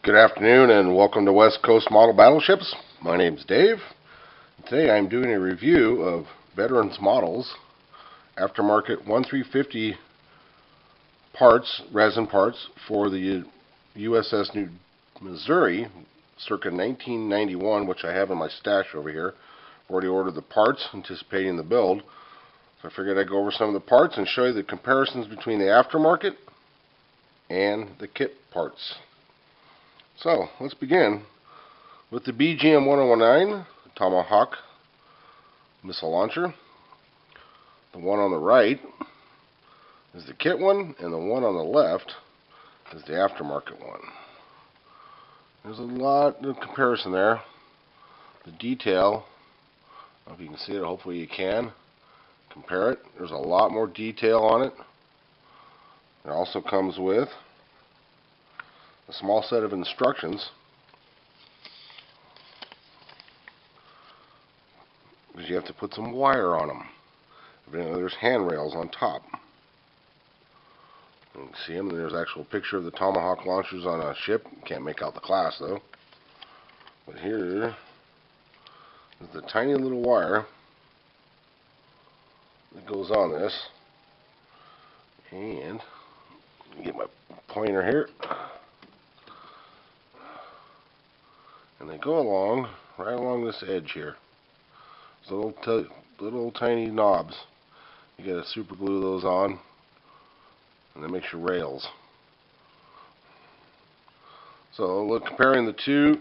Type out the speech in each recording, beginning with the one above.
Good afternoon and welcome to West Coast Model Battleships. My name's Dave. Today I'm doing a review of Veterans Models aftermarket 1350 parts, resin parts for the USS New Missouri circa 1991, which I have in my stash over here. I've already ordered the parts, anticipating the build. So I figured I'd go over some of the parts and show you the comparisons between the aftermarket and the kit parts. So, let's begin with the BGM-1019 Tomahawk missile launcher. The one on the right is the kit one, and the one on the left is the aftermarket one. There's a lot of comparison there. The detail, I don't know if you can see it, hopefully you can. Compare it. There's a lot more detail on it. It also comes with a small set of instructions, because you have to put some wire on them. There's handrails on top. You can see them. There's an actual picture of the Tomahawk launchers on a ship. Can't make out the class though. But here is the tiny little wire that goes on this. And get my pointer here. And they go along, right along this edge here. So little tiny knobs. You gotta super glue those on, and that makes your rails. So look, comparing the two,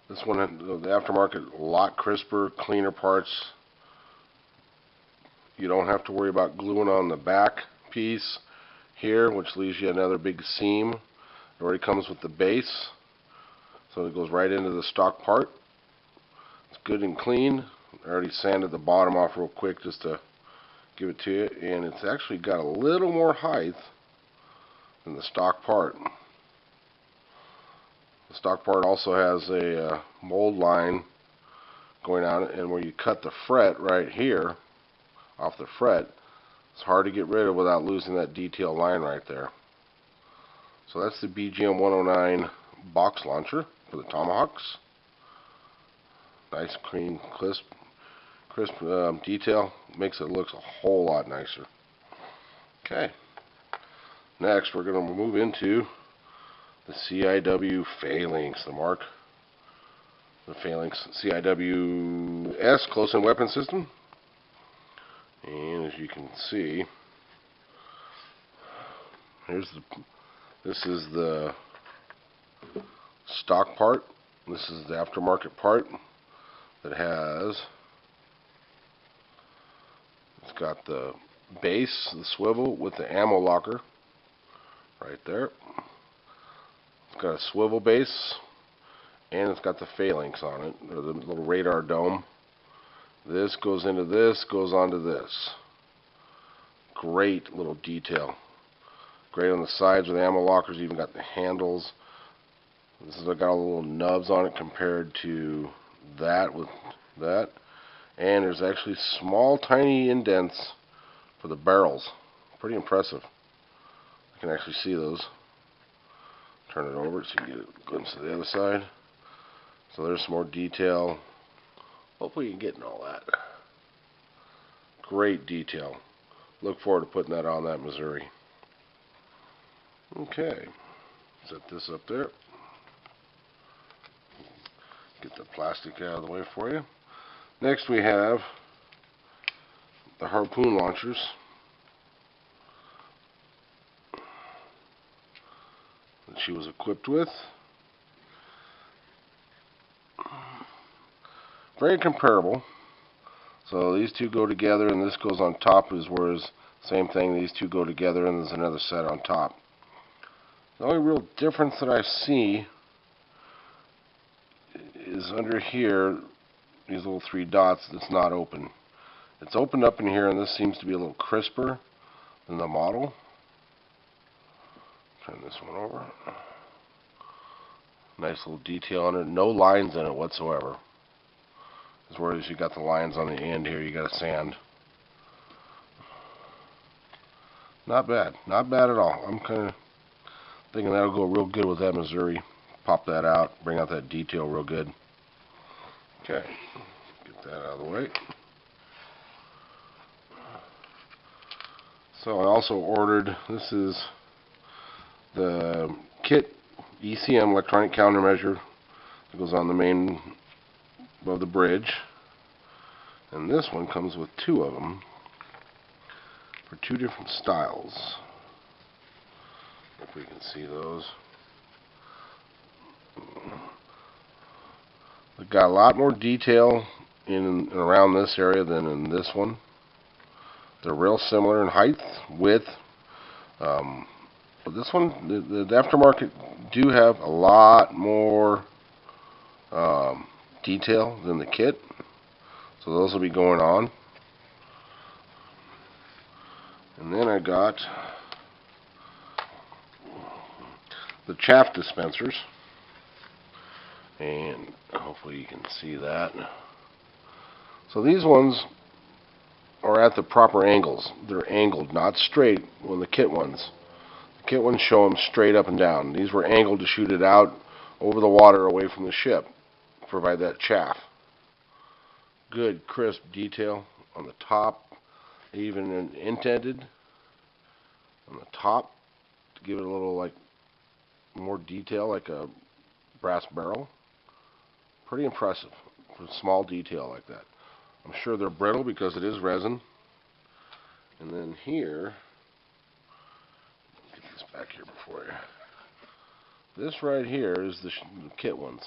this one, the aftermarket, a lot crisper, cleaner parts. You don't have to worry about gluing on the back piece here, which leaves you another big seam. It already comes with the base. So it goes right into the stock part. It's good and clean. I already sanded the bottom off real quick just to give it to you. And it's actually got a little more height than the stock part. The stock part also has a mold line going on it, and where you cut the fret right here off the fret, it's hard to get rid of without losing that detail line right there. So that's the BGM-109 box launcher for the Tomahawks. Nice, clean, crisp detail. Makes it look a whole lot nicer. Okay. Next, we're going to move into the CIW Phalanx, the Phalanx CIWS close-in weapon system. And as you can see, this is the stock part. This is the aftermarket part that it's got the base, the swivel with the ammo locker right there. It's got a swivel base, and it's got the Phalanx on it, or the little radar dome. This goes into this, goes onto this. Great little detail. Great on the sides with the ammo lockers, even got the handles. This has got all the little nubs on it compared to that with that. And there's actually small, tiny indents for the barrels. Pretty impressive. I can actually see those. Turn it over so you can get a glimpse of the other side. So there's some more detail. Hopefully you can get in all that. Great detail. Look forward to putting that on that Missouri. Okay. Set this up there. Get the plastic out of the way for you. Next we have the Harpoon launchers. That she was equipped with. Very comparable. So these two go together, and this goes on top, whereas same thing, these two go together and there's another set on top. The only real difference that I see is under here, these little three dots that's not open. It's opened up in here, and this seems to be a little crisper than the model. Turn this one over. Nice little detail on it. No lines in it whatsoever. Whereas you got the lines on the end here, you got to sand. Not bad. Not bad at all. I'm kind of Thinking that'll go real good with that Missouri. Pop that out, bring out that detail real good. Okay, get that out of the way. So I also ordered, this is the kit ECM electronic countermeasure that goes on the main above the bridge. And this one comes with two of them for two different styles. If we can see those. They've got a lot more detail in and around this area than in this one. They're real similar in height, width. But this one, the aftermarket do have a lot more detail than the kit. So those will be going on. And then I got the chaff dispensers. And hopefully you can see that. So these ones are at the proper angles. They're angled, not straight when the kit ones. The kit ones show them straight up and down. These were angled to shoot it out over the water away from the ship. Provide that chaff. Good crisp detail on the top, even indented on the top to give it a little like more detail, like a brass barrel. Pretty impressive for small detail like that. I'm sure they're brittle because it is resin. And then here, get this back here before you. This right here is the kit ones.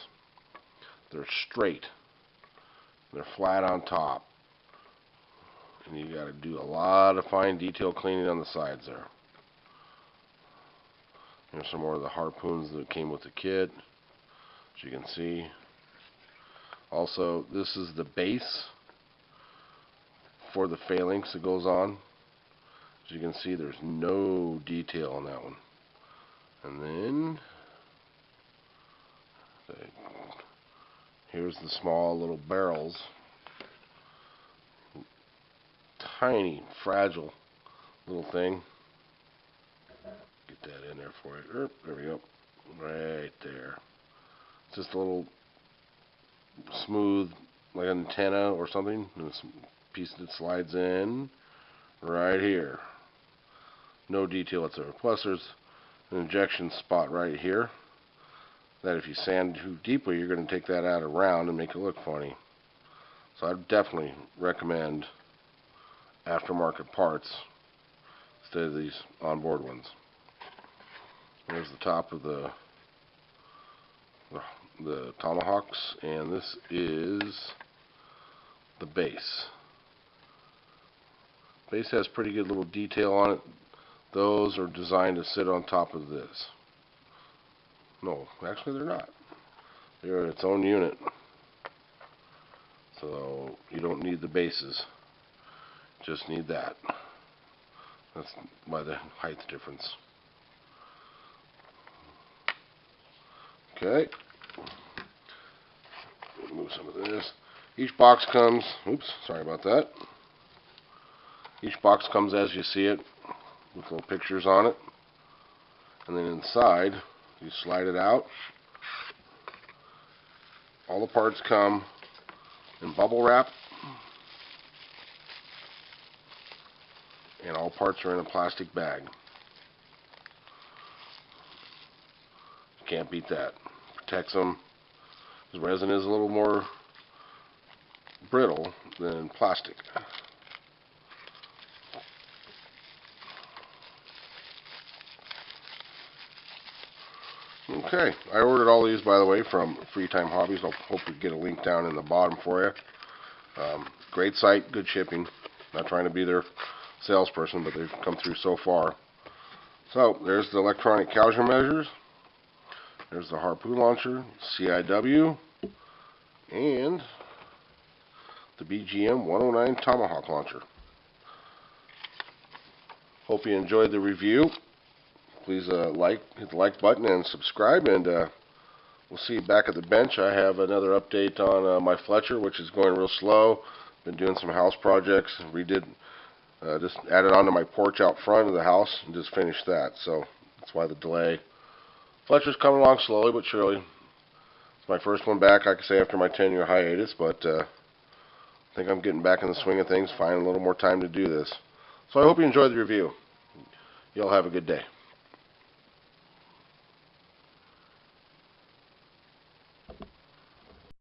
They're straight. They're flat on top. And you got to do a lot of fine detail cleaning on the sides there. Here's some more of the harpoons that came with the kit, as you can see. Also, this is the base for the phalanx that goes on. As you can see, there's no detail on that one. And then here's the small little barrels. Tiny, fragile little thing. Get that in there for you. There we go. Right there. It's just a little smooth, like an antenna or something. And this piece that slides in right here. No detail whatsoever. Plus, there's an injection spot right here that if you sand too deeply, you're going to take that out around and make it look funny. So I definitely recommend aftermarket parts instead of these onboard ones. There's the top of the Tomahawks, and this is the base. Base has pretty good little detail on it. Those are designed to sit on top of this. No, actually they're not. They're its own unit. So you don't need the bases. Just need that. That's by the height difference. Okay. Move some of this. Each box comes, oops, sorry about that. Each box comes as you see it, with little pictures on it. And then inside, you slide it out. All the parts come in bubble wrap. And all parts are in a plastic bag. You can't beat that. Protects them. Because resin is a little more brittle than plastic. Okay, I ordered all these, by the way, from Free Time Hobbies. I'll hopefully get a link down in the bottom for you. Great site, good shipping. Not trying to be their salesperson, but they've come through so far. So, there's the electronic countermeasures. There's the Harpoon launcher, CIW, and the BGM 109 Tomahawk launcher. Hope you enjoyed the review. Please hit the like button and subscribe, and we'll see you back at the bench. I have another update on my Fletcher, which is going real slow. Been doing some house projects. Just added onto my porch out front of the house and just finished that. So that's why the delay. Fletcher's coming along slowly but surely. It's my first one back, I can say, after my 10-year hiatus, but I think I'm getting back in the swing of things, finding a little more time to do this. So I hope you enjoyed the review. Y'all have a good day.